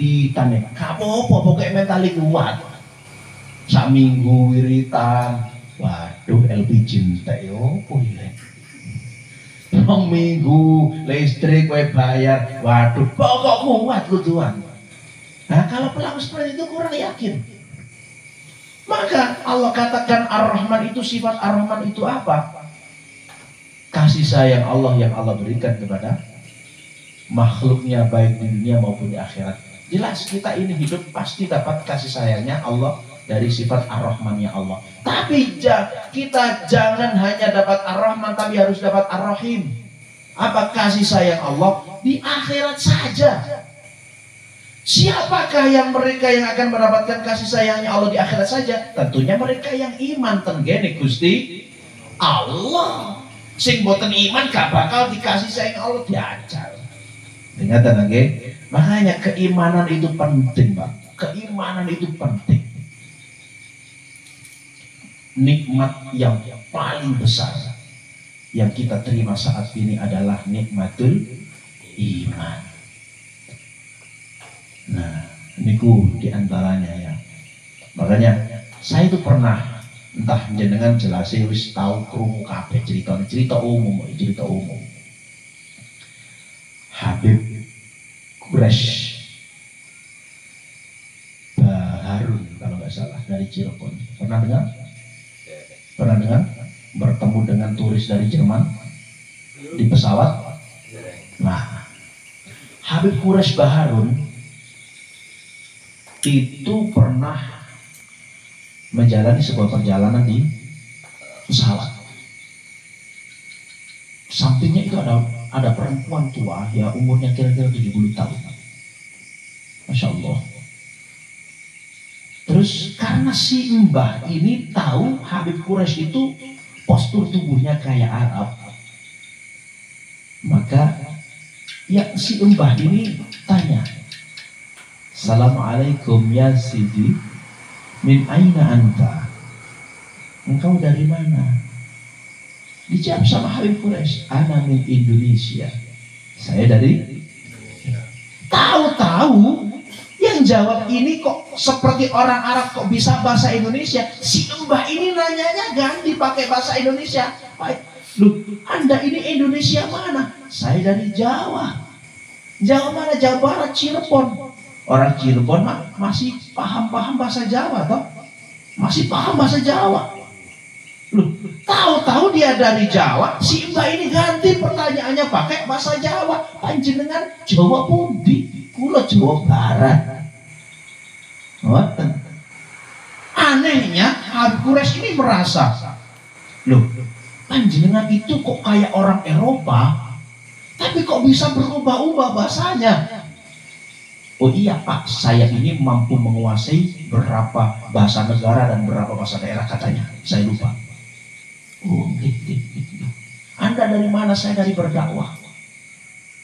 wiritan ya. Kamu apa pokoknya mentali kuat. Sak minggu wiritan. Waduh LPG entek yo opo ya. 2 minggu listrik kowe bayar. Waduh pokok kuat kuduan. Nah kalau pelaku seperti itu kurang yakin. Maka Allah katakan Ar-Rahman itu, sifat Ar-Rahman itu apa? Kasih sayang Allah yang Allah berikan kepada makhluknya baik di dunia maupun di akhirat. Jelas kita ini hidup pasti dapat kasih sayangnya Allah dari sifat Ar-Rahmannya Allah. Tapi kita jangan hanya dapat Ar-Rahman, tapi harus dapat Ar-Rahim. Apa kasih sayang Allah di akhirat saja? Siapakah mereka yang akan mendapatkan kasih sayangnya Allah di akhirat saja? Tentunya mereka yang iman. Tenggene Gusti Allah. Sing boten iman gak bakal dikasih sayang Allah diajar. Dengar nggih? Makanya keimanan itu penting, Pak. Keimanan itu penting. Nikmat yang paling besar yang kita terima saat ini adalah nikmatul iman. Nah, niku diantaranya ya. Makanya saya itu pernah entah jenengan jelasin wis tahu krungu kabeh cerita umum. Habib Quraisy Baharun kalau nggak salah dari Cirebon. Pernah dengar? Bertemu dengan turis dari Jerman di pesawat. Nah, Habib Quraisy Baharun itu pernah menjalani sebuah perjalanan di pesawat. Sampingnya itu ada perempuan tua ya, umurnya kira-kira 70 tahun. Masya Allah. Terus karena si mbah ini tahu Habib Quraisy itu postur tubuhnya kayak Arab, maka ya si mbah ini tanya, "Assalamualaikum ya Sidi, min aina anta?" Engkau dari mana? Dijawab sama Habib Quraisy, "Ana min Indonesia." Saya dari. Tahu-tahu yang jawab ini kok seperti orang Arab, kok bisa bahasa Indonesia. Si mbah ini nanyanya ganti pakai bahasa Indonesia. Loh, Anda ini Indonesia mana? Saya dari Jawa. Jawa mana? Jawa Barat, Cirebon. Orang Cirebon masih paham bahasa Jawa toh? Masih paham bahasa Jawa. Loh, tahu-tahu dia dari Jawa, si mbah ini ganti pertanyaannya pakai bahasa Jawa. Panjenengan Jawa pundi? Kula Jawa Barat. Anehnya Habib Quraisy ini merasa, loh, panjenengan itu kok kayak orang Eropa, tapi kok bisa berubah-ubah bahasanya? Oh iya Pak, saya ini mampu menguasai berapa bahasa negara dan berapa bahasa daerah katanya. Saya lupa. Oh, gitu. Anda dari mana? Saya dari berdakwah.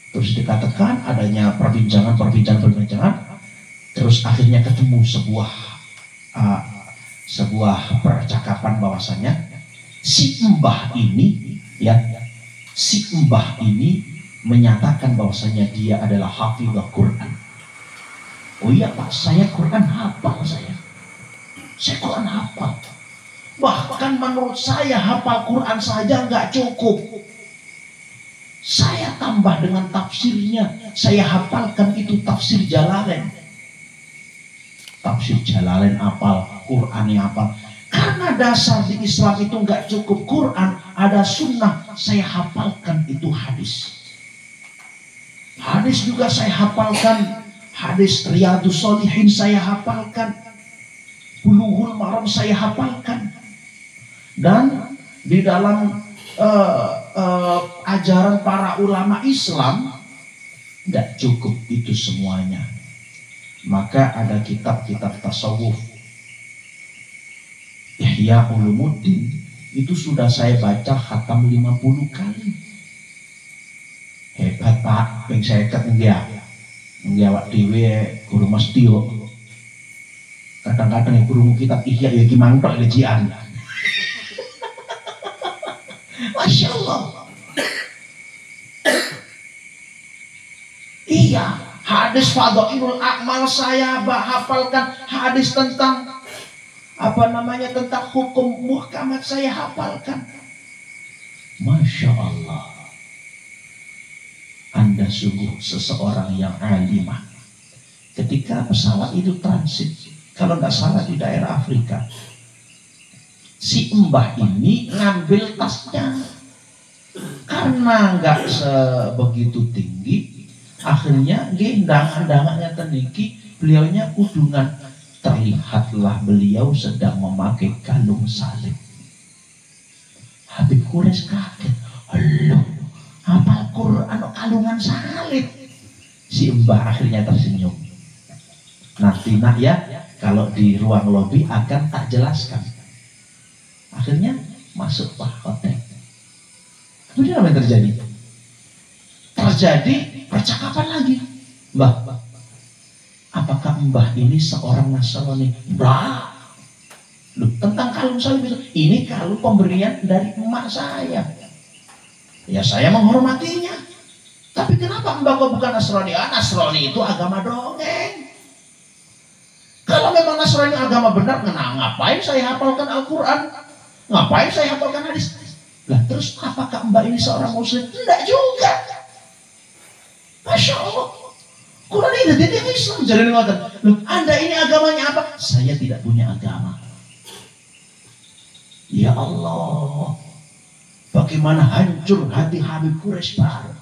Terus dikatakan adanya perbincangan. Terus akhirnya ketemu sebuah percakapan bahwasanya si mbah ini menyatakan bahwasanya dia adalah hafizul Quran. Oh iya Pak, saya Quran hafal saya Quran hafal. Bahkan menurut saya hafal Quran saja nggak cukup. Saya tambah dengan tafsirnya. Saya hafalkan itu tafsir Jalalain. Tafsir Jalalain hafal, Qurannya hafal. Karena dasar di Islam itu nggak cukup Quran, ada sunnah. Saya hafalkan itu hadis. Hadis juga saya hafalkan. Hadis Riyadhus Shalihin saya hafalkan. Bulughul Maram saya hafalkan. Dan di dalam ajaran para ulama Islam tidak cukup itu semuanya. Maka ada kitab-kitab tasawuf, Ihya Ulumuddin, itu sudah saya baca khatam 50 kali. Hebat Pak, ping 50 nggih awak dhewe guru mesti kok. Kadang-kadang guru kitab Ihya ya iki mangtok lejian. Masya Allah. Iya, Hadis Fadhailul A'mal saya hafalkan. Hadis tentang tentang hukum muhkamat saya hafalkan. Masya Allah, Anda sungguh seseorang yang alimah. Ketika pesawat itu transit, kalau nggak salah di daerah Afrika, si mbah ini ngambil tasnya karena nggak sebegitu tinggi, akhirnya gendang-dangannya teniki, beliaunya kudungan. Terlihatlah beliau sedang memakai kalung salib. Habib Quraisy kaget, "Loh, hafal Quran kalungan salib?" Si mbah akhirnya tersenyum. Nanti nak ya, kalau di ruang lobi akan tak jelaskan. Akhirnya masuk Pak hotel. Kemudian apa yang terjadi? Terjadi percakapan lagi. Mbah, apakah mbah ini seorang Nasrani? Mbah, loh, tentang kalung salib itu. Ini kalung pemberian dari emak saya. Ya saya menghormatinya. Tapi kenapa mbah kok bukan Nasrani? Nasrani itu agama dongeng. Kalau memang Nasrani agama benar, ngapain saya hafalkan Al-Quran? Ngapain saya hafalkan hadis? Lah terus apakah mbak ini seorang muslim? Tidak juga. Masya Allah. Quran ini identik Islam. Jadi ngoten. Loh, Anda ini agamanya apa? Saya tidak punya agama. Ya Allah, bagaimana hancur hati Habib Quraisy Pak.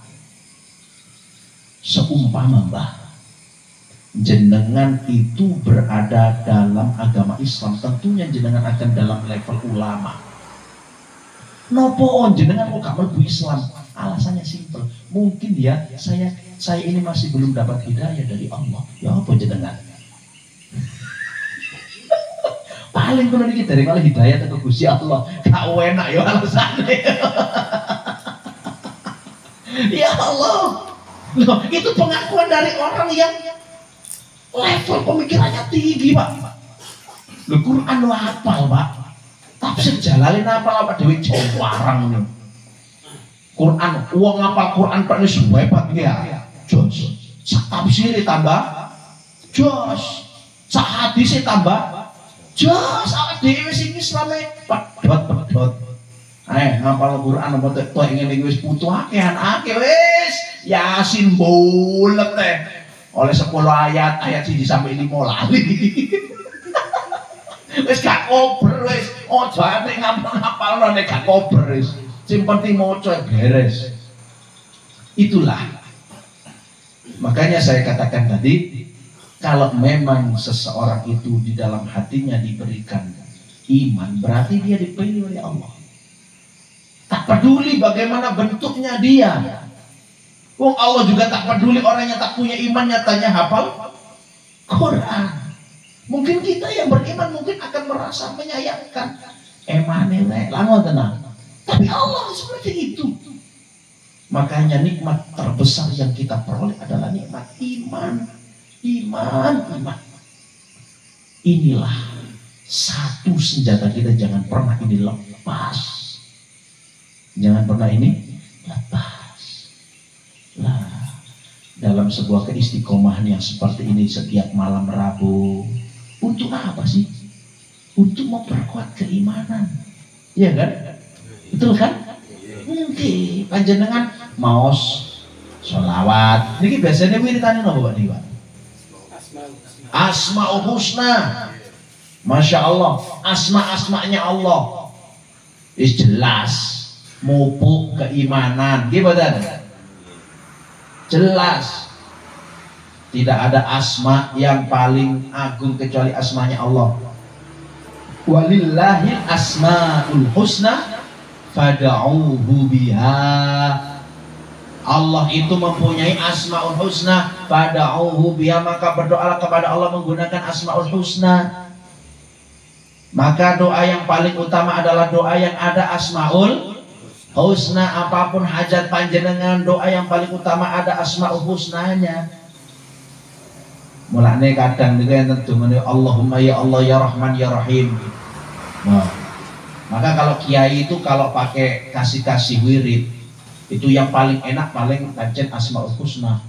Seumpama mbah, jenengan itu berada dalam agama Islam, tentunya jenengan akan dalam level ulama. Nopo jenengan kok gak mlebu Islam? Alasannya simpel. Mungkin ya saya ini masih belum dapat hidayah dari Allah. Ya apa jenengan? Paling kalau dikit dari kalau hidayah ke Gusti Allah, gak enak ya alasannya. Ya Allah, loh, itu pengakuan dari orang yang level pemikirannya tinggi, Pak. Loh, Quran lo hafal, Pak. Tafsir Jalalain hafal apa Dewi Jomparang nih. Quran, uang hafal Quran Pak ini hebat ya. Jos, sak tafsir tambah jos, sak hadis tambah jos, awak dhewe sing Islame pedhot. Ngapal Quran apa tek ingin iki wis putu akehan wis Yasin bulet teh. Oleh 10 ayat 1 sampai 5 lali. Wis gak kober wis. Ojo ate ngapal-ngapalno nek gak kober wis. Sing penting maca beres. Itulah. Makanya saya katakan tadi, kalau memang seseorang itu di dalam hatinya diberikan iman, berarti dia dipilih oleh Allah. Tak peduli bagaimana bentuknya dia. Wong Allah juga tak peduli orang yang tak punya iman nyatanya hafal Quran. Mungkin kita yang beriman mungkin akan merasa menyayangkan. Emane langon tenang. Tapi Allah seperti itu. Makanya nikmat terbesar yang kita peroleh adalah nikmat iman. Iman. Inilah satu senjata kita, jangan pernah ini lepas. Jangan pernah ini lepas. Nah, dalam sebuah keistiqomahan yang seperti ini setiap malam Rabu, untuk apa sih? Untuk memperkuat keimanan. Iya kan? Betul kan? Mungkin panjenengan maos sholawat. Niki biasanya wiritane napa Pak Dewa? Asmaul Husna. Masya Allah, asma-asmanya Allah. Jelas mupuk keimanan. Gimana? Jelas. Tidak ada asma yang paling agung kecuali asmanya Allah. Walillahil asmaul husna fad'uuhu biha. Allah itu mempunyai asmaul husna, fad'uuhu biha, maka berdoalah kepada Allah menggunakan asmaul husna. Maka doa yang paling utama adalah doa yang ada asmaul husna. Apapun hajat panjenengan, doa yang paling utama ada asmaul husnanya. Mulane kadang niku enten dongane Allahumma ya Allah ya Rahman ya Rahim. Nah, maka kalau kiai itu kalau pakai kasih wirid itu yang paling enak paling pancen asmaul husna.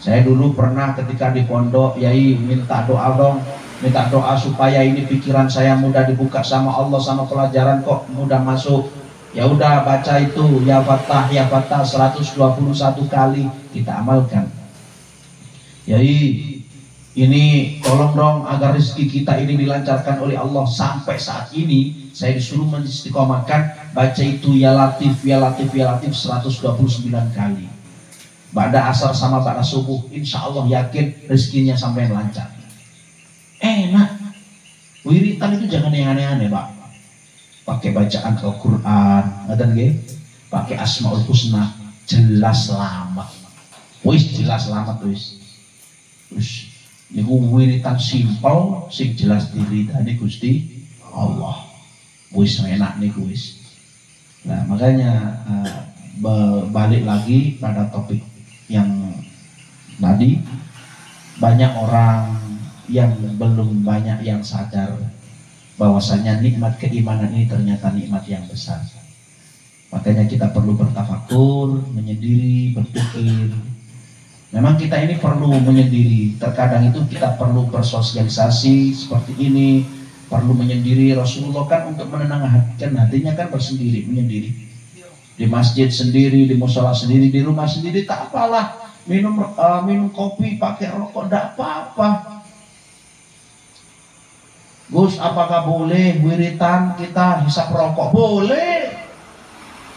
Saya dulu pernah ketika di pondok, Yai minta doa dong, minta doa supaya ini pikiran saya mudah dibuka sama Allah, sama pelajaran kok mudah masuk. Ya udah baca itu ya Fatah 121 kali, kita amalkan. Yai, ini tolong dong agar rezeki kita ini dilancarkan oleh Allah. Sampai saat ini saya disuruh mengistiqomahkan baca itu ya Latif 129 kali. Ba'da asar sama ba'da subuh, insya Allah yakin rezekinya sampai lancar. Enak. Wiritan itu jangan yang aneh-aneh, Pak. Pakai bacaan Al-Quran, pakai Asmaul Husna, jelas selamat. Wis jelas selamat wis. Terus niku wiritan simpel, sing jelas diridani Gusti Allah. Wis enak niku wis. Nah makanya balik lagi pada topik yang tadi, banyak orang yang belum banyak yang sadar bahwasanya nikmat keimanan ini ternyata nikmat yang besar. Makanya kita perlu bertafakur, menyendiri, berpikir. Memang kita ini perlu menyendiri. Terkadang itu kita perlu bersosialisasi seperti ini, perlu menyendiri. Rasulullah kan untuk menenangkan hatinya kan bersendiri, menyendiri. Di masjid sendiri, di musola sendiri, di rumah sendiri, tak apalah. Minum kopi, pakai rokok, tidak apa-apa. Gus, apakah boleh wiritan kita hisap rokok? Boleh.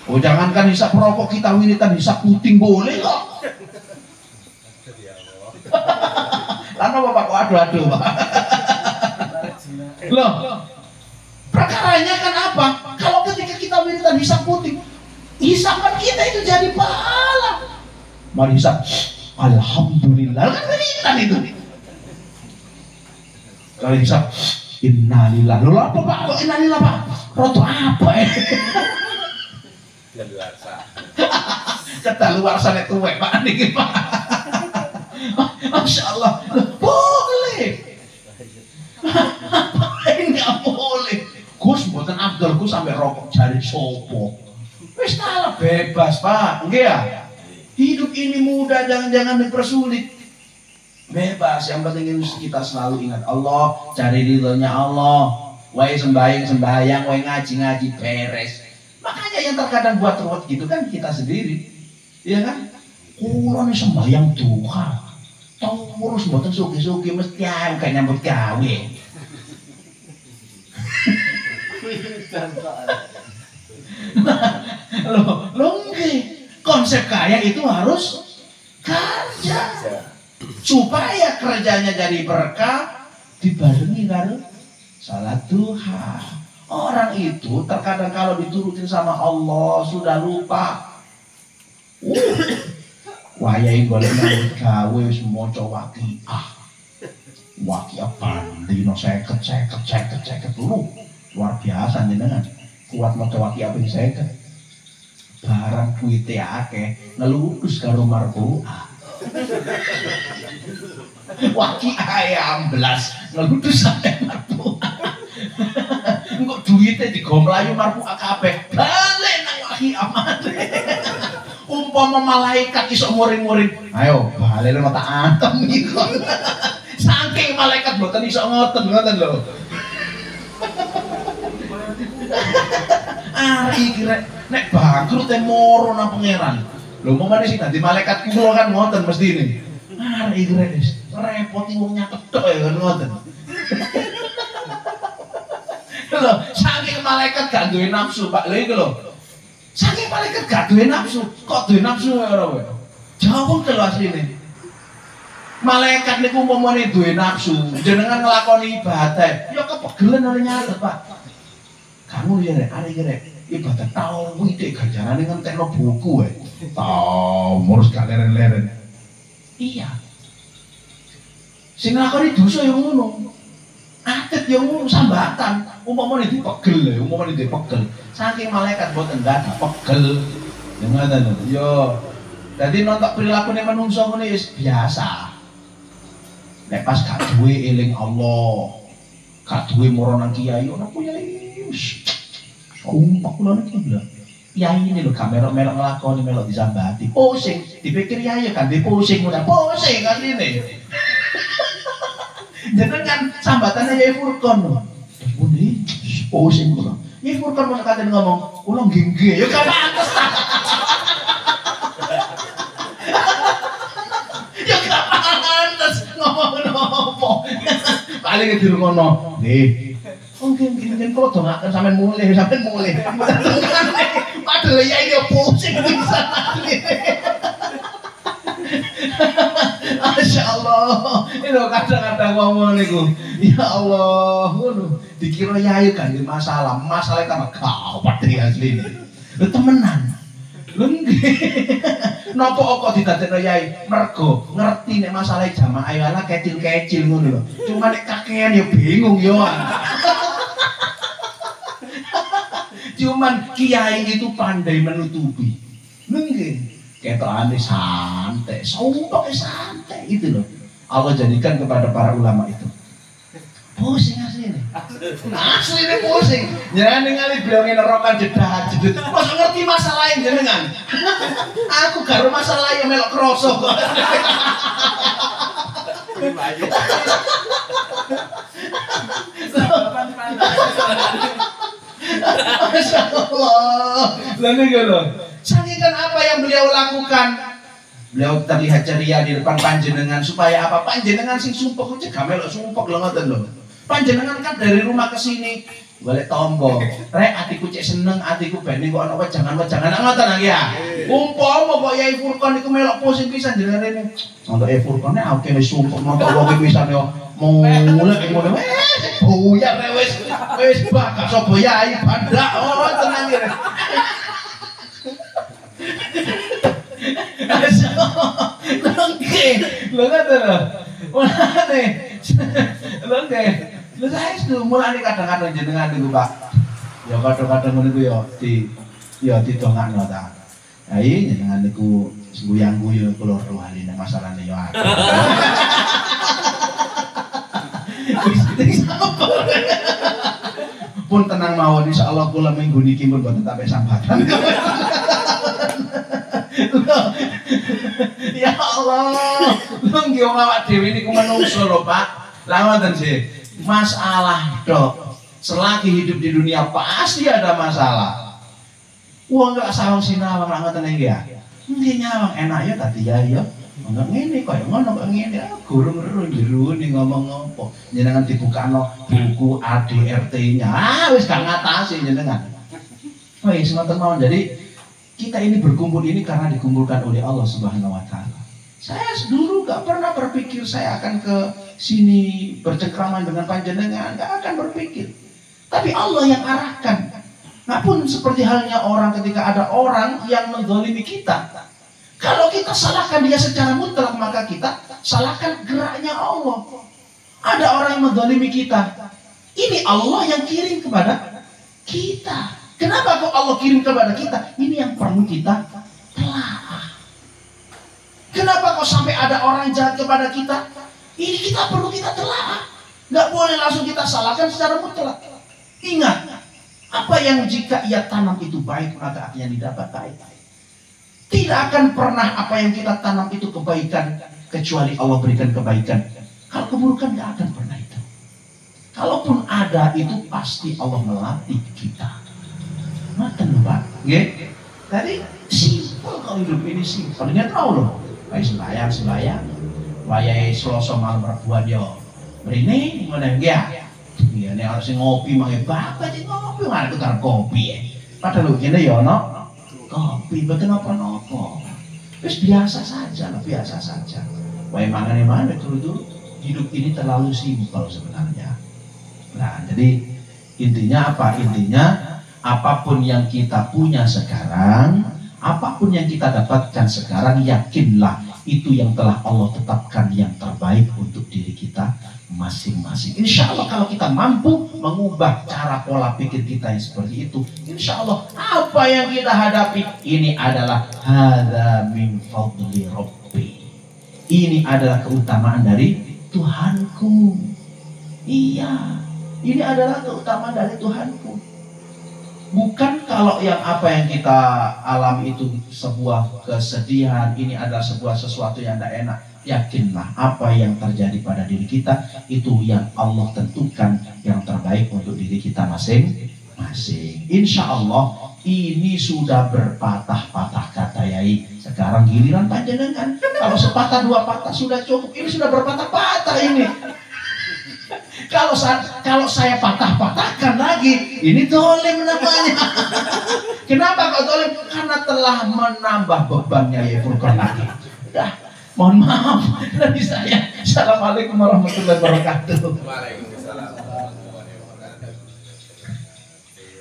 Oh, jangankan hisap rokok, kita wiritan hisap puting boleh kok. Lalu Bapak kok aduh-aduh, Pak. Loh, perkaranya kan apa? Kalau ketika kita wiritan hisap puting, hisapan kita itu jadi pahala. Mari hisap, alhamdulillah, kan wiritan itu. Kalau hisap, innalillah. Loh apa Pak? Kok innalillah Pak? Roto apa ya? Kedaluarsa itu Pak niki Pak. Masya Allah, boleh. Nggak boleh. Gus, buatan Abdul, Gus sampai rokok cari sopo. Wis kalah bebas Pak, enggak ya? Hidup ini mudah, jangan dipersulit. Bebas, yang penting kita selalu ingat Allah, cari ridhonya Allah. Wae sembahyang, wae ngaji beres. Makanya yang terkadang buat ruwet gitu kan kita sendiri, iya kan? Kulo nih sembahyang Tuhan, tau ngurus mboten sugi-sugi mesti ae kayak nyambut gawe. Loh nggih, konsep kaya itu harus kerja supaya kerjanya jadi berkah, dibarengi karo salat duha. Orang itu terkadang kalau diturutin sama Allah sudah lupa. Wayahe golek nyambut gawe wis maca waqiah. Waqiah pandino 50 luar biasa jenengan. Kuat maca waqiah ping 50. Barang kuite akeh ngeludus karo marbuah. Waqiah ayam belas ngeludus sampe marbuah. Engko duite digomlayu marbuah kabeh. Balik nang waqiah maneh. Umpama malaikat iso muring-muring, ayo balik lo tak antem iku. Saking malaikat mboten iso ngoten lho. Iki nek bangkrut moro nang pangeran. Lho umpamane sing dadi malaikat kula kan ngoten mesti ini. Iki repoti wong nyatet tok ya kan ngoten. Lho, saking malaikat gak duwe nafsu, Pak. Lho iku lho. Saking malaikat gak duwe nafsu, kok duwe nafsu ora wae. Jawab lho asline. Malaikat niku umpamane duwe nafsu, jenengan nglakoni ibadah, ya kepegelen oleh nyatet, Pak. Kamu ya rek, arek rek, ibadah tau kuwi tek ganjarane ngentekno buku wae. Tau murus gak leren-leren. Iya. Sing nglakoni dosa ya ngono. Atet yang sambatan, umpamane dipegel, umpamane dipegel. Saking malaikat boten enggak pegel. Ya ngoten lho. Yo. Dadi nonton prilakune manungsa ngene wis biasa. Nek pas gak duwe eling Allah, gak duwe moro nang kiai, ono kiai wis sumpah kula niki lho. Yai ini lho gak melok-melok nglakoni melok disambati. Pusing, dipikir yai kan pusing udah pusing kan ini. Jenengan sambatannya Yai Furqon lho. Pundi pusing kula. Yai Furqon mesti katen ngomong, "Kula nggih-nggih." Ya gak pantes. Ya gak pantes ngomong nopo. Paling di ngono. Nggih. Mungkin kalau dongakan sampai mulai. Padahal ya ini pusing bisa. Masya Allah, itu kadang-kadang ngomong niku. Ya Allah, dikira yayu kan masalah tambah kau patri asli ini. Lu temenan, lu nopo kok didadekno yai mergo ngerti nek masalah jamaah ala kecil-kecil ngono lho. Cuma nek kakean ya bingung yo. Cuman kiai itu pandai menutupi. Nggih, ketokane santai, sumpah santai itu loh. Allah jadikan kepada para ulama itu. Pusing asli ini. Asli ini pusing. Jangan ningali bilangin nerokan jedah jedut. Masa ngerti masalah yang jenengan. Aku garo masalah yang melok kroso kok. Masya Allah. Lalu gitu. Saksikan apa yang beliau lakukan. Beliau terlihat ceria di depan panjenengan supaya apa? Panjenengan sing sumpah aja gak melok sumpah lho ngoten lho. Panjenengan kan dari rumah ke sini balik tombo. Rek atiku cek seneng, atiku bening kok ana wejangan-wejangan ngoten ya. Umpama kok Yai Furqon iku melok pusing pisan jenengan rene. Untuk Yai Furqon nek akeh wis sumpah montok wong pisan yo mulek ngono. Buyar wis bakal sapa Yai bandak oh tenang ya. Lengke, lho ngoten lho. Mulane lengke. Lho saya itu mulane kadang-kadang jenengan niku Pak. Ya kadang-kadang ngono iku ya didongakno ta. Ya iki jenengan niku guyang-guyu kula rohani nek masalahne yo akeh. Pun tenang mawon insyaallah kula minggu niki pun boten sampai sambatan. Ya Allah, nggih wong awak dhewe niku menungso lho Pak. Lah ngoten sih. Masalah dok. Selagi hidup di dunia pasti ada masalah. Wong gak sawang sinawang lah ngoten nggih ya. Nggih nyawang enak ya tadi ya. Enggak ngene kaya ngono kok ngene. Gurung ero jero ning ngomong apa. Jenengan dibukakno buku ADRT-nya. Wis gak ngatasi jenengan. Wis ngoten mawon. Jadi kita ini berkumpul ini karena dikumpulkan oleh Allah Subhanahu wa Ta'ala. Saya dulu gak pernah berpikir saya akan ke sini bercengkraman dengan panjenengan, gak akan berpikir. Tapi Allah yang arahkan. Nah pun seperti halnya orang ketika ada orang yang menzalimi kita. Kalau kita salahkan dia secara mutlak maka kita salahkan geraknya Allah. Ada orang yang menzalimi kita. Ini Allah yang kirim kepada kita. Kenapa kok Allah kirim kepada kita? Ini yang perlu kita telah. Kenapa kok sampai ada orang jahat kepada kita? Ini kita perlu kita telah. Nggak boleh langsung kita salahkan secara mutlak. Ingat, apa yang jika ia tanam itu baik, maka akhirnya didapat baik. Tidak akan pernah apa yang kita tanam itu kebaikan, kecuali Allah berikan kebaikan. Kalau keburukan nggak akan pernah itu. Kalaupun ada, itu pasti Allah melatih kita. Maten Pak, nggih. Tadi simpel kalau hidup ini simpel. Nggak tahu loh. Kayak sembayang. Wayahe Selasa malam Rabuan yo. Mrene ngono nggih ya. Iya nek harus ngopi mangke bapak sing ngopi malah tukar kopi ya. Padahal kene yo ono kopi mboten apa-apa. Wis biasa saja, biasa saja. Wae mangane dulu hidup ini terlalu simpel sebenarnya. Nah, jadi intinya apa? Intinya apapun yang kita punya sekarang, apapun yang kita dapatkan sekarang, yakinlah itu yang telah Allah tetapkan yang terbaik untuk diri kita masing-masing. Insya Allah kalau kita mampu mengubah cara pola pikir kita yang seperti itu, insya Allah apa yang kita hadapi ini adalah hadza min fadli rabbi. Ini adalah keutamaan dari Tuhanku. Iya, ini adalah keutamaan dari Tuhanku. bukan kalau yang apa yang kita alami itu sebuah kesedihan, ini adalah sebuah sesuatu yang tidak enak. Yakinlah apa yang terjadi pada diri kita itu yang Allah tentukan yang terbaik untuk diri kita masing-masing. Insya Allah ini sudah berpatah-patah kata Yai. Sekarang giliran panjenengan. Kalau sepatah dua patah sudah cukup. Ini sudah berpatah-patah ini. Kalau saya patah-patahkan lagi, ini dolim namanya. Kenapa kok dolim? Karena telah menambah bebannya Yai Furqan lagi. Udah, mohon maaf dari saya. Assalamualaikum warahmatullahi wabarakatuh.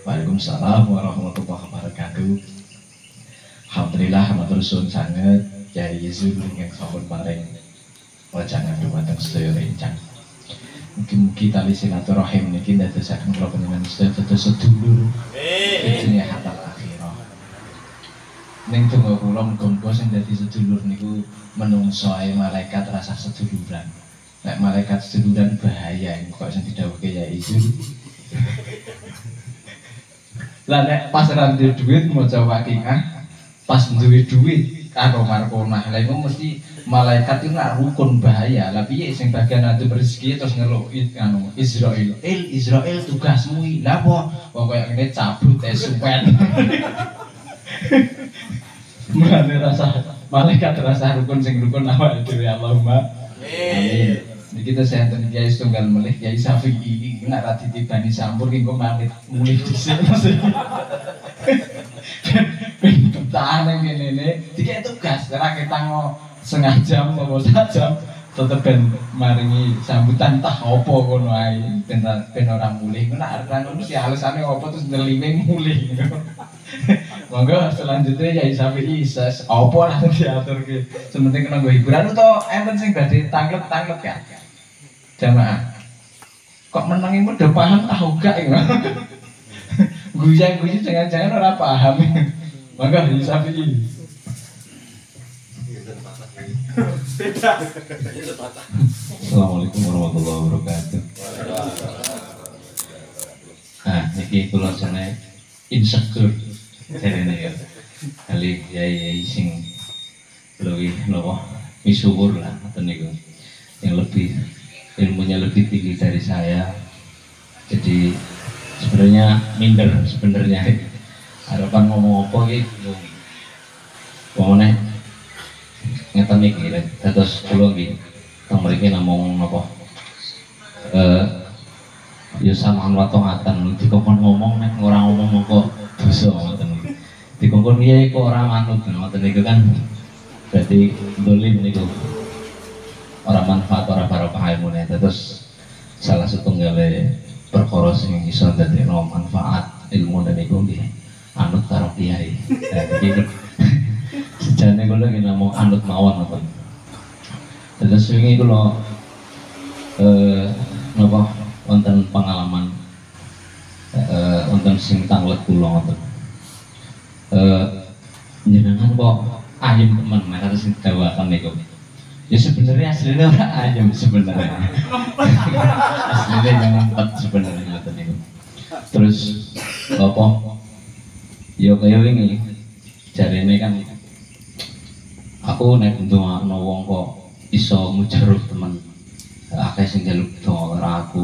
Waalaikumsalam warahmatullahi wabarakatuh. Alhamdulillah matur suwun sanget Kyai Yusuf ingkang sampun paring wajangan dumateng sedaya rencang. Mugi-mugi tali silaturahim niki ndadosaken kula panjenengan sedaya dados sedulur. Jenenge hatal akhirah. Ning donga kula muga-muga sing dadi sedulur niku menungso ae malaikat rasa seduluran. Nek malaikat seduluran bahaya kok sing didhawuhke ya iku. Lah nek pas ra duwe duit maca Waqiah, pas duwe duit karo markonah. Lah iku mesti malaikat itu nak rukun bahaya. Lah piye sing bagian atu rezeki terus ngeluk anu Israil. Israil tugasmu iki. Lah apa? Wong koyo ngene cabut supet. Mulane rasa malaikat rasa rukun sing rukun awake dhewe Allahumma amin. Niki kita senten Kiai setunggal melih Kiai Syafi'i nak ra ditibani sampur ki kok pamit mulih dhisik. Tahan yang ini tiga tugas karena kita mau setengah jam mau 1 jam tetep ben maringi sambutan tah opo kono ae ben orang mulih kena arep mesti alasane opo terus ndelime mulih. Monggo selanjutnya ya Syafi'i opo lah diaturke sementing kena nggo hiburan utawa enten sing badhe tanglet-tanglet ya jamaah kok menengi udah paham tahu gak ya guyu-guyu jangan-jangan ora paham. Maka Syafi'i. Assalamualaikum warahmatullahi wabarakatuh. Nah, niki kula jenenge insecure jarene ya. Kali yai sing luwih napa misuwur lah ngoten niku. Yang lebih ilmunya lebih tinggi dari saya. Jadi sebenarnya minder sebenarnya. Harapan ngomong apa gitu, ngomongnya ngeten iki terus kula nggih teng mriki namung napa ya sampean wa taatan dikongkon ngomong nek ora ngomong kok dosa ngoten iki dikongkon piye kok ora manut ngoten niku kan berarti dolim niku ora manfaat ora barokah ilmune terus salah setunggale perkara sing iso ndadekno manfaat ilmu niku nggih anut karo kiai. Jadi sejane kula ki namung anut mawon ngoten. Terus wingi kula napa wonten pengalaman wonten sing tanglet kula ngoten. Njenengan kok ayem temen nek harus didawakan niku. Ya sebenarnya aslinya ora ayem sebenarnya. Aslinya yang empat sebenarnya ngoten niku. Terus apa yo kaya wingi jarene kan aku nek ndongakno wong kok iso mujarab temen akeh sing njaluk donga karo aku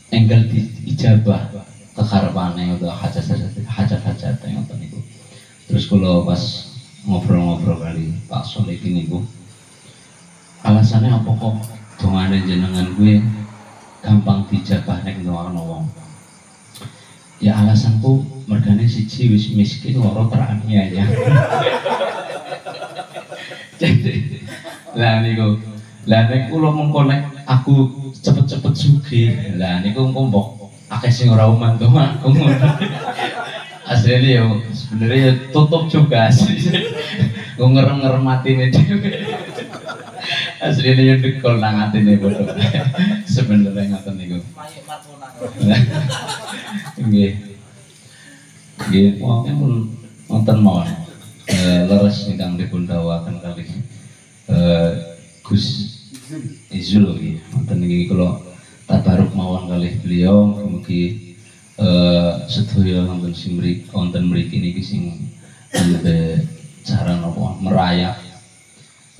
enggal diijabah kekarepane utawa hajat-hajat ngoten niku. Terus kula pas ngobrol-ngobrol kali Pak Solik niku alasannya apa kok dongane jenengan kuwi gampang dijabah nek ndongakno wong. Ya alasanku mergane siji wis miskin loro teraniaya. Jadi lah niku nek kula mengko nek aku cepet-cepet sugih lah niku engko akeh sing ora uman aku ngono. Asline yo sebenarnya tutup juga asli. Ngerem-ngerem atine dhewe. Asline yo dekol nang atine bodoh. Sebenarnya ngoten niku. Nggih. Nggih, wonten mawon. Leres ingkang dipun dawuhaken kalih Gus Izul nggih. Wonten niki kula tabaruk mawon kalih beliau mugi sedaya wonten mriki niki sing lebih cara napa merayap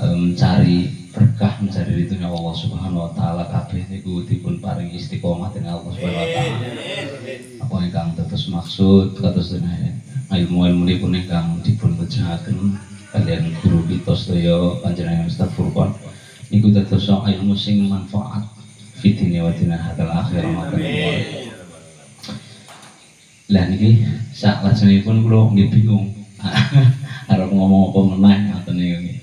mencari berkah, mencari ridhonya Allah Subhanahu wa taala, kabeh niku dipun paringi istiqomah dening Allah Subhanahu wa taala. Apa ingkang dados maksud kados dene ilmu-ilmunipun ingkang dipun wejahaken kaliyan guru kita sedaya panjenengan Ustaz Furqan niku dados ilmu sing manfaat fitine wa dina hadal akhir mawon. Lah niki sak lajengipun kula nggih bingung arep ngomong apa meneh ngoten niku.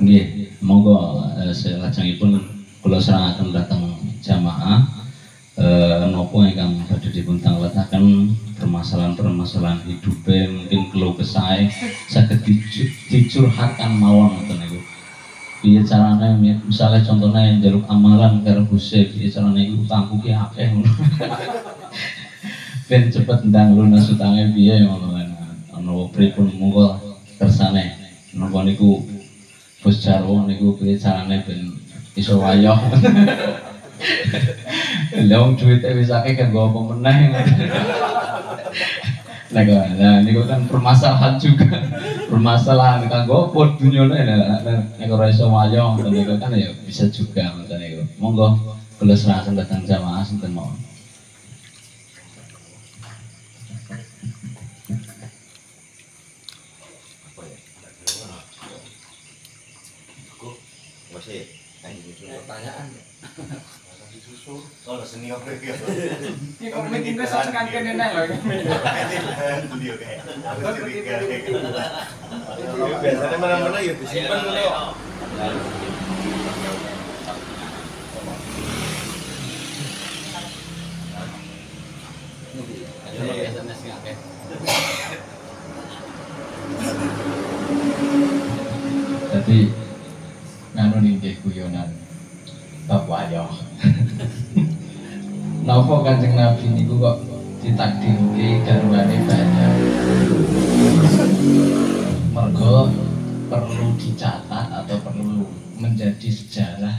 Nggih, monggo salajengipun kula serangaken dhateng jamaah napa ingkang badhe dipun tangletaken permasalahan-permasalahan hidupe mungkin keluh kesah saged dicurhatkan mawon ngoten niku. Piye carane misalnya contohnya njaluk amalan karo Gusti, piye carane iku utangku ki akeh ngono. Ben cepet ndang lunas utange piye ngono kan. Ana pripun monggo kersane napa niku Bos Jarwo niku piye carane ben iso wayoh. Lah wong duwite wis akeh kan nggo apa meneh. Lah niku kan permasalahan juga. Permasalahan kanggo apa dunyane nek ora iso wayoh niku kan ya bisa juga ngoten niku. Monggo kula serahkan datang jamaah sinten mawon. Pertanyaan disusul kalau seni apa ya? Ini komen juga sesuatu kene lho. Biasanya mana-mana ya disimpan dulu. Jadi nganu nggih guyonan bab wayoh. Napa Kanjeng Nabi niku kok ditakdirke garwane banyak? Mergo perlu dicatat atau perlu menjadi sejarah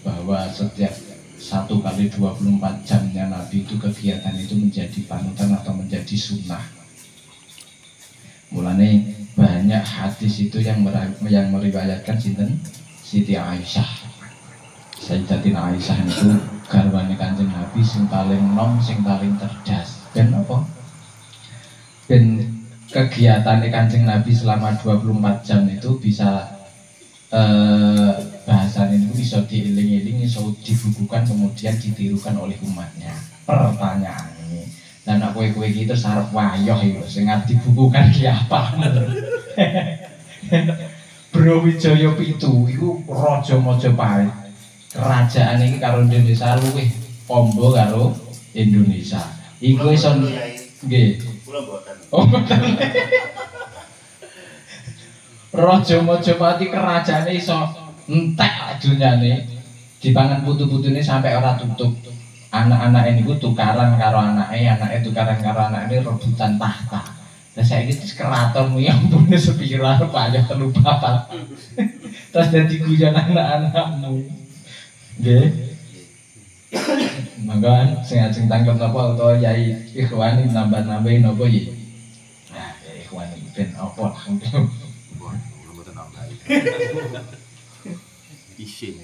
bahwa setiap 1x24 jamnya Nabi itu kegiatan itu menjadi panutan atau menjadi sunnah. Mulane banyak hadis itu yang meriwayatkan sinten Siti Aisyah. Sayyidatina Aisyah itu garwane Kanjeng Nabi sing paling nom, sing paling cerdas. Ben apa? Ben kegiatan Kanjeng Nabi selama 24 jam itu bisa bahasan itu bisa diiling-iling, bisa dibukukan kemudian ditirukan oleh umatnya. Pertanyaannya, dan nak kue-kue gitu sarap wayoh itu, sing arep dibukukan ki apa? Bro Wijaya Pitu iku raja Majapahit. Kerajaan ini karo Indonesia luwih pombo karo Indonesia. Iku iso nggih. Kula mboten. Oh, mboten. Raja Majapahit kerajaane iso entek dunyane. Dipangan putu-putune sampai ora tutup. Anak-anak niku tukaran karo anake tukaran karo anake rebutan tahta. Lah saiki wis keraton ya ampune sepiro arep ayo 3-4. Terus dadi guyon anak-anakmu. Nggih. Mangga sing ajeng tangkep napa utawa Yai Ikhwani nambah-nambahin napa iki? Nah, Ikhwani ben apa? Mboten nambahi. Isin.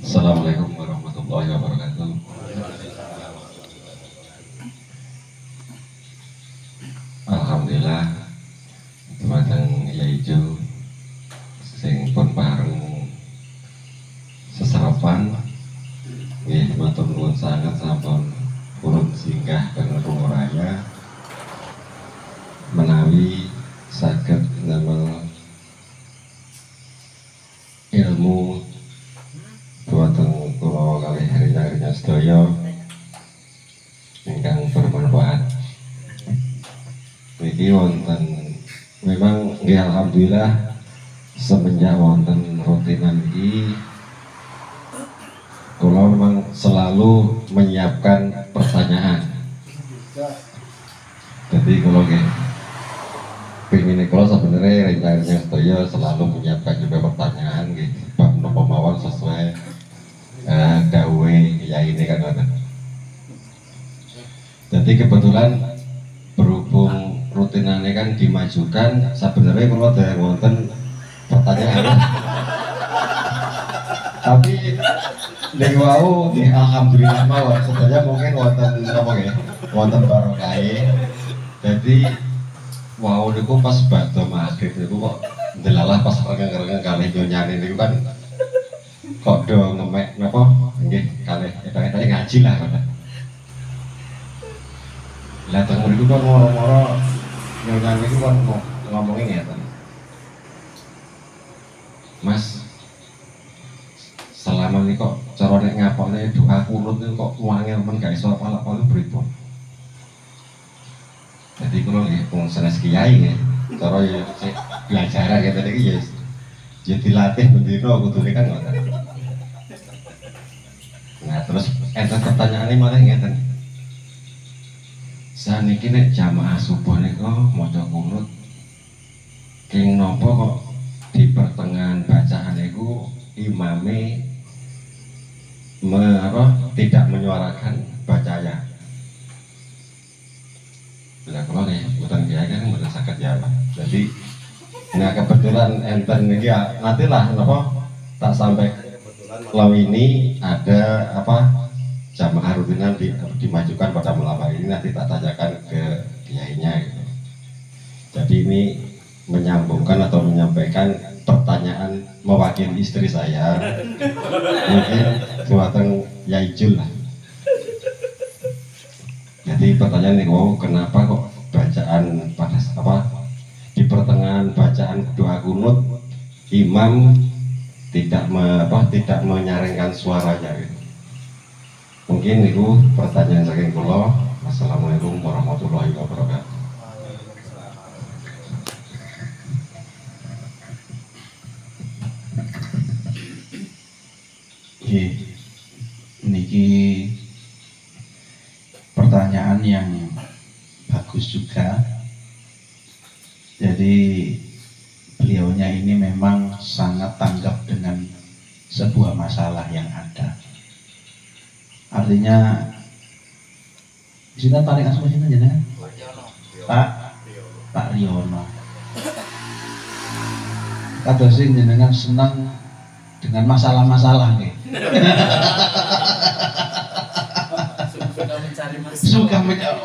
Assalamualaikum warahmatullahi wabarakatuh. Alhamdulillah dumateng Yaijo sing pun bareng sesarapan nggih matur nuwun sanget sampun purun singgah teng Rumoraya menawi saged damel ilmu dumateng kula kalih harinya sedaya ingkang bermanfaat. Niki wonten memang nggih alhamdulillah semenjak wonten rutinan iki kula memang selalu menyiapkan pertanyaan. Jadi kalau pengen kalau sebenarnya rencananya saya selalu menyiapkan juga pertanyaan gitu, bab nopo mawon sesuai gawe ya ini kan ada. Jadi kebetulan berhubung rutinannya kan dimajukan, sebenarnya kalau ada wonten pertanyaan. Tapi dari wau alhamdulillah mawon sebenarnya mungkin wonten apa ya? Wonten barokah. Jadi wow, niku pas badhe maghrib niku kok ndelalah pas rengeng-rengeng kalih nyonyane niku kan kok do ngemek napa nggih kalih edang-edang ngaji lah kan. Lah teng mriku kan moro-moro nyonyane niku kan ngomongin ngeten. Mas selama ini kok cara nek ngapokne doa kunut niku kok wangel men gak iso apal-apal pripun. Jadi kalau nggih sanes kiai nggih, cara ya belajar gitu iki ya dilatih bendina kudune kan ngoten. Nah, terus enten pertanyaane malah ngeten. Saniki nek jamaah subuh niku maca kunut king napa kok di pertengahan bacaan niku imame tidak menyuarakan bacanya. Bila kalau nih, bukan kiai kan bukan sakit jawab. Jadi, nah kebetulan enten ini ya nantilah, apa tak sampai law ini ada apa jamaah rutinan dimajukan pada malam hari ini nanti tak tanyakan ke kiainya. Gitu. Jadi ini menyambungkan atau menyampaikan pertanyaan mewakili istri saya, mungkin buatan Yaijul lah. Jadi pertanyaan nih, wow, kenapa kok bacaan pada apa di pertengahan bacaan doa kunut imam tidak menyaringkan suaranya gitu. Mungkin itu pertanyaan saking kula. Wassalamualaikum warahmatullahi wabarakatuh. Niki pertanyaan yang bagus juga. Jadi beliaunya ini memang sangat tanggap dengan sebuah masalah yang ada. Artinya di sini paling asal sini aja nih. Pak Riono. Kata sih jenengan senang dengan masalah-masalah nih. Suka mencari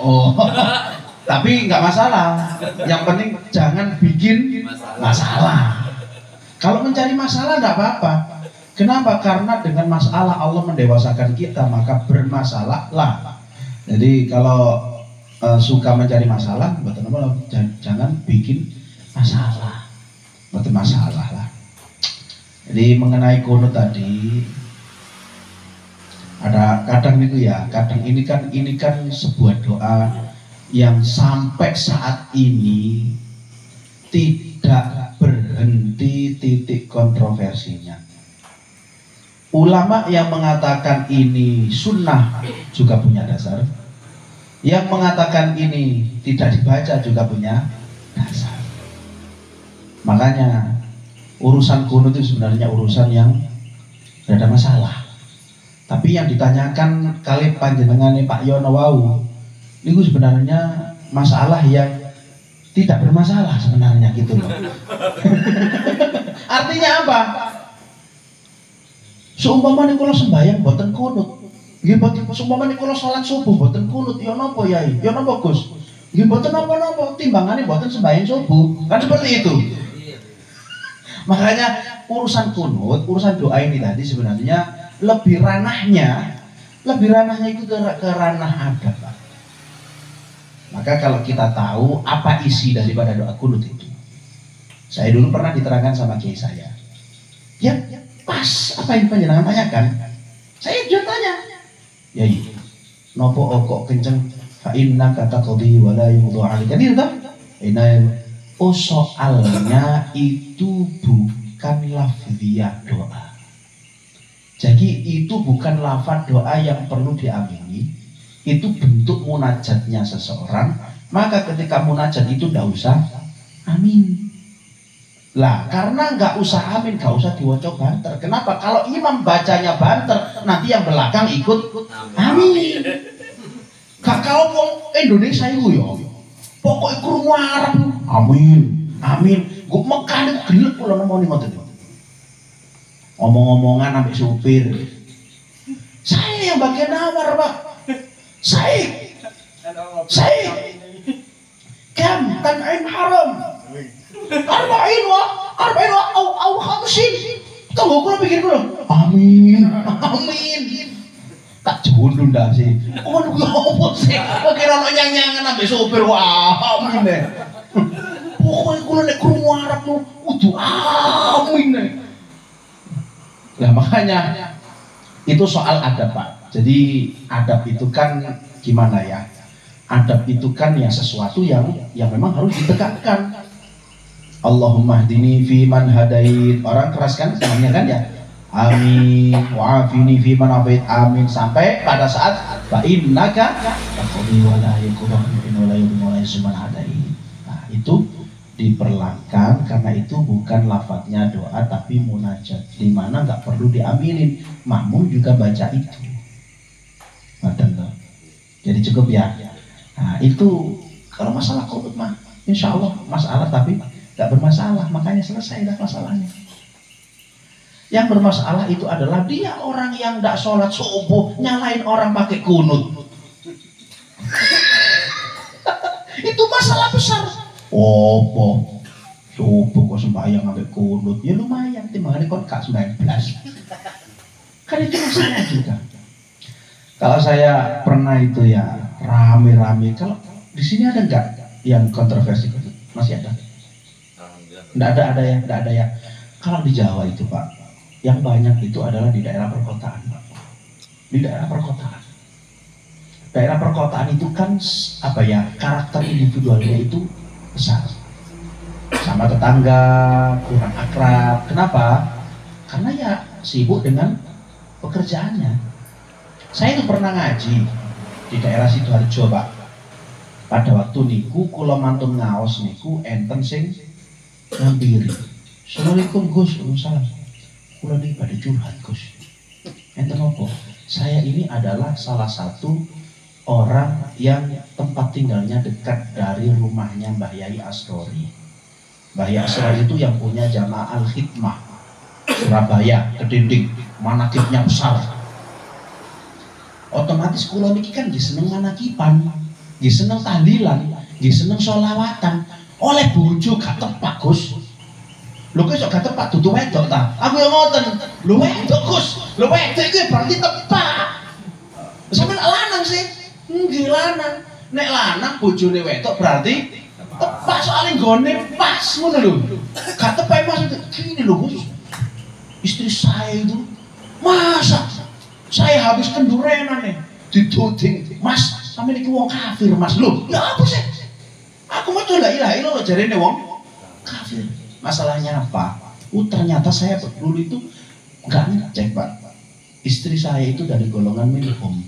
tapi nggak masalah. Yang penting jangan bikin masalah. Kalau mencari masalah nggak apa-apa. Kenapa? Karena dengan masalah Allah mendewasakan kita, maka bermasalahlah. Jadi kalau suka mencari masalah, jangan bikin masalah. Betul masalah lah. Jadi mengenai kunut tadi, ada kadang itu ya, kadang ini kan sebuah doa yang sampai saat ini tidak berhenti titik kontroversinya. Ulama yang mengatakan ini sunnah juga punya dasar, yang mengatakan ini tidak dibaca juga punya dasar. Makanya urusan kunut itu sebenarnya urusan yang tidak ada masalah. Tapi yang ditanyakan kali panjenengan Pak Yono wau, itu sebenarnya masalah yang tidak bermasalah sebenarnya gitu loh. Artinya apa? Seumpama nih kalau sembahyang boten kunut, nggih boten seumpama nih kalau salat subuh boten kunut, ya napa yai, ya napa Gus? Nggih boten napa-napa, timbangane boten sembahyang subuh. Kan seperti itu. Makanya urusan kunut, urusan doa ini tadi sebenarnya lebih ranahnya itu ke ranah adab. Maka kalau kita tahu apa isi daripada doa kunut itu, saya dulu pernah diterangkan sama kiai saya. Ya, pas apa yang panjenengan tanyakan, saya juga tanya. Ya iya, nopo kok kenceng fa inna kata qadi wala yudhu alika. Ini toh? Soalnya itu bukan lafziyah doa. Jadi itu bukan lafaz doa yang perlu diamini, itu bentuk munajatnya seseorang, maka ketika munajat itu tidak usah amin. Lah karena nggak usah amin, nggak usah diwaca banter. Kenapa? Kalau imam bacanya banter, nanti yang belakang ikut amin. Gak kalau wong Indonesia itu ya, pokoknya krungu Arab amin, amin. Gue Mekah itu gelap kalau ngomongin ngoten. Omong-omongan sampai supir. Saya yang bagian nawar, Pak. Saya kam tan'im haram. Arba'in au khamsin. Tunggu kula pikir kula. Amin. Tak jundul dah sih. Oh lu apa sih? Kira ono nyang-nyangan ambek sopir wah. Amin deh. Pokoknya kula nek krungu Arab lu kudu amin deh. Nah makanya itu soal adab, Pak. Jadi adab itu kan gimana ya? Adab itu kan ya sesuatu yang memang harus ditegakkan. Allahumma hdini fi man hadait. Orang keras kan semuanya kan ya. Amin. Wa'afini fi man afait. Amin. Sampai pada saat fa innaka taqdi wa la yuqda wa la yuqda man hadait. Nah, itu diperlakukan karena itu bukan lafadznya doa tapi munajat. Di mana enggak perlu diaminin. Makmum juga baca itu. Betul. Jadi cukup ya. Nah, itu kalau masalah qunut mah insyaallah masalah tapi tidak bermasalah, makanya selesai dah masalahnya. Yang bermasalah itu adalah dia orang yang tidak sholat subuh nyalain orang pakai kunut. Itu masalah besar. Subuh kok sembahyang sampai kunut, ya lumayan. Timbang kok gak 19. Kan itu masalah juga. Kalau saya pernah itu ya rame-rame. Kalau di sini ada nggak yang kontroversi? Masih ada? Nggak ada ya. Kalau di Jawa itu Pak, yang banyak itu adalah di daerah perkotaan Pak. Di daerah perkotaan. Daerah perkotaan itu kan apa ya, karakter individualnya itu besar. Sama tetangga, kurang akrab. Kenapa? Karena ya sibuk dengan pekerjaannya. Saya itu pernah ngaji di daerah Sidoarjo Pak. Pada waktu niku kula mantun ngaos niku enten sing ngampiri. Assalamualaikum Gus, salam. Kula niki pada curhat Gus. Enten apa? Saya ini adalah salah satu orang yang tempat tinggalnya dekat dari rumahnya Mbah Yai Astori. Mbah Yai Astori itu yang punya Jamaah Al-Hikmah Surabaya, Kedinding, manakibnya besar. Otomatis kula niki kan nggih seneng manakipan, nggih seneng tahlilan, nggih seneng sholawatan. Oleh bojo gak tepak Gus. Lho kok gak tepak dudu wedok ta? Aku yang ngoten. Lho wedok Gus. Lho wedok iki berarti tepak. Sampe lanang sih. Nggih lanang. Nek lanang bojone wedok berarti tepak soalnya nggone pas ngono lho. Gak tepak maksud gini lho Gus. Istri saya itu masa saya habis kendurenan nih dituding, Mas, sampe niki wong kafir Mas. Lho, ya apa sih? Aku mau la ilaha illallah jarene wong kafir. Masalahnya apa? Ternyata saya dulu itu enggak ngecek Pak. Istri saya itu dari golongan minhum.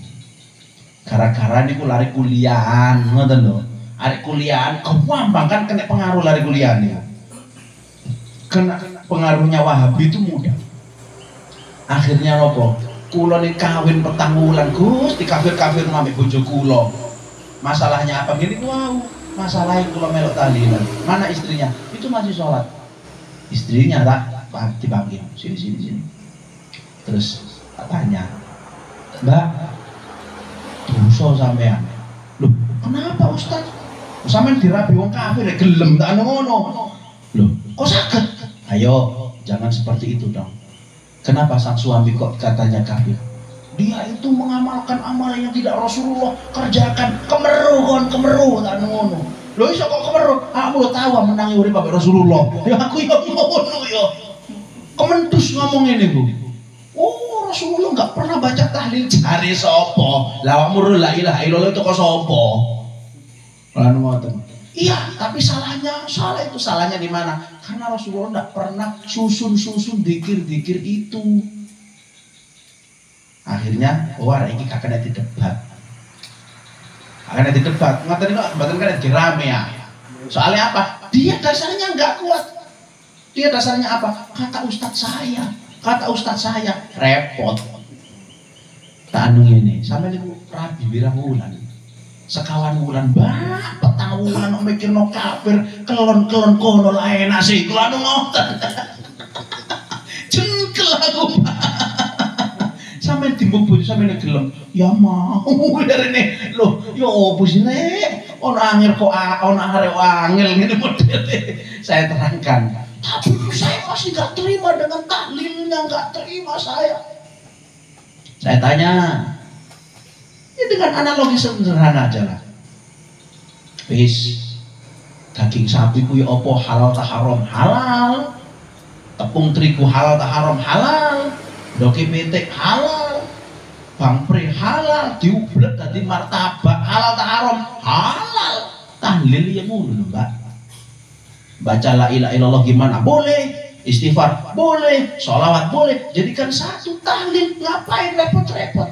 Gara-gara niku lari kuliahan, ngoten lho. Arek kuliahan kewampang kan kena pengaruh lari kuliahan ya. Kena pengaruhnya Wahabi itu mudah. Akhirnya apa? Kula nih kawin petang wulan Gus, di kafir-kafir ambek bojo kula. Masalahnya apa? Gini wow. Masalahnya kula melok tahlilan. Mana istrinya? Itu masih sholat. Istrinya tak dipanggil. Sini. Terus tak tanya, Mbak, dosa sampean. Loh, kenapa Ustaz? Sampean dirabi wong kafir ya gelem tak ngono. Loh, kok sakit? Ayo, jangan seperti itu dong. Kenapa sang suami kok katanya kafir? Dia itu mengamalkan amalan yang tidak Rasulullah kerjakan. Kemeruh tak ngono. Lho iso kok kemeruh? Aku tahu menangi urip Bapak Rasulullah. Ya aku yo ngono yo. Kementus ngomong ini Bu. Oh, Rasulullah enggak pernah baca tahlil jare sapa? Lah awakmu la ilaha illallah itu kok sapa? Lan ngoten. Iya, tapi salah itu salahnya di mana? Karena Rasulullah tidak pernah susun dikir itu. Akhirnya, wah ini kakaknya debat. Akan ada debat, ngoten kok mboten kan dirame ya. Soalnya apa? Dia dasarnya nggak kuat. Dia dasarnya apa? Kata ustadz saya, repot. Tak anu ini, sampai niku rabi wirang wulan. Sekawan wulan bah, petang wulan mikirno kafir, kelon-kelon kono lae nasi, kula anu ngoten. Jengkel aku. Sampai timbuk bojo sampai gelem. Ya mau darene. Loh, ya opo sih nek? Ono angel kok ono arek angel ngene modele. Saya terangkan. Tapi saya masih nggak terima dengan tahlilnya, nggak terima saya. Saya tanya, ya dengan analogi sederhana aja lah. Wis, daging sapi ku ya apa halal tak haram? Halal. Tepung terigu halal tak haram? Halal. Doki petik halal. Bangpre halal. Diublet tadi martabak halal tak haram? Halal. Tahlil ya ngono, Mbak. Baca la ilaha illallah gimana? Boleh. Istighfar boleh, sholawat boleh, jadikan satu tahlil, ngapain repot-repot?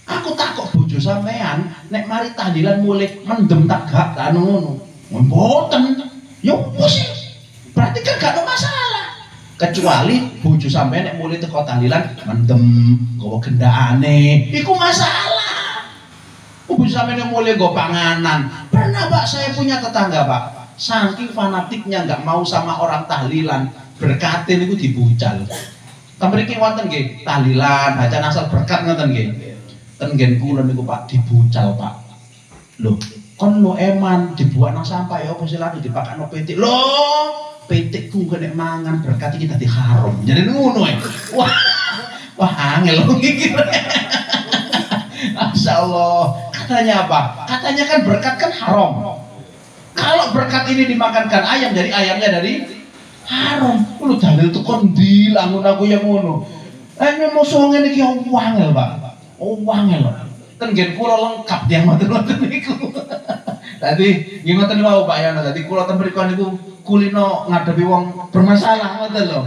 Aku takut bojo sampean, nek mari tahlilan mulai mendem tak gak ngono, mboten, ya sih, berarti kan gak ada masalah. Kecuali bojo sampean nek mulai teko tahlilan mendem, gowo gendakane, iku masalah. Bojo sampean mulai go panganan, pernah Pak saya punya tetangga Pak, saking fanatiknya nggak mau sama orang tahlilan. Berkatin itu dibucal. Tamriki wonten nggih tahlilan, bacaan asal berkat ngoten nggih. Ten ngen kula niku Pak dibucal Pak. Loh, kon lo eman dibuat nang sampah ya apa silane dipakakno petik. Loh, petikku kena mangan berkat iki dadi haram. Jadi ngono ae. Wah angel iki. Masyaallah. Katanya apa? Katanya kan berkat kan haram. Kalau berkat ini dimakankan ayam, dari ayamnya dari haram. Lu dalil tuh kondi lamun aku yang ngono. Ini musuh ngene iki wangel, Pak. Wangel. Ten kula lengkap dia ngoten-ngoten niku. Tadi nggih ngoten wae Pak Yana. Tadi kula ten mriku niku kulino ngadepi wong bermasalah ngoten lho.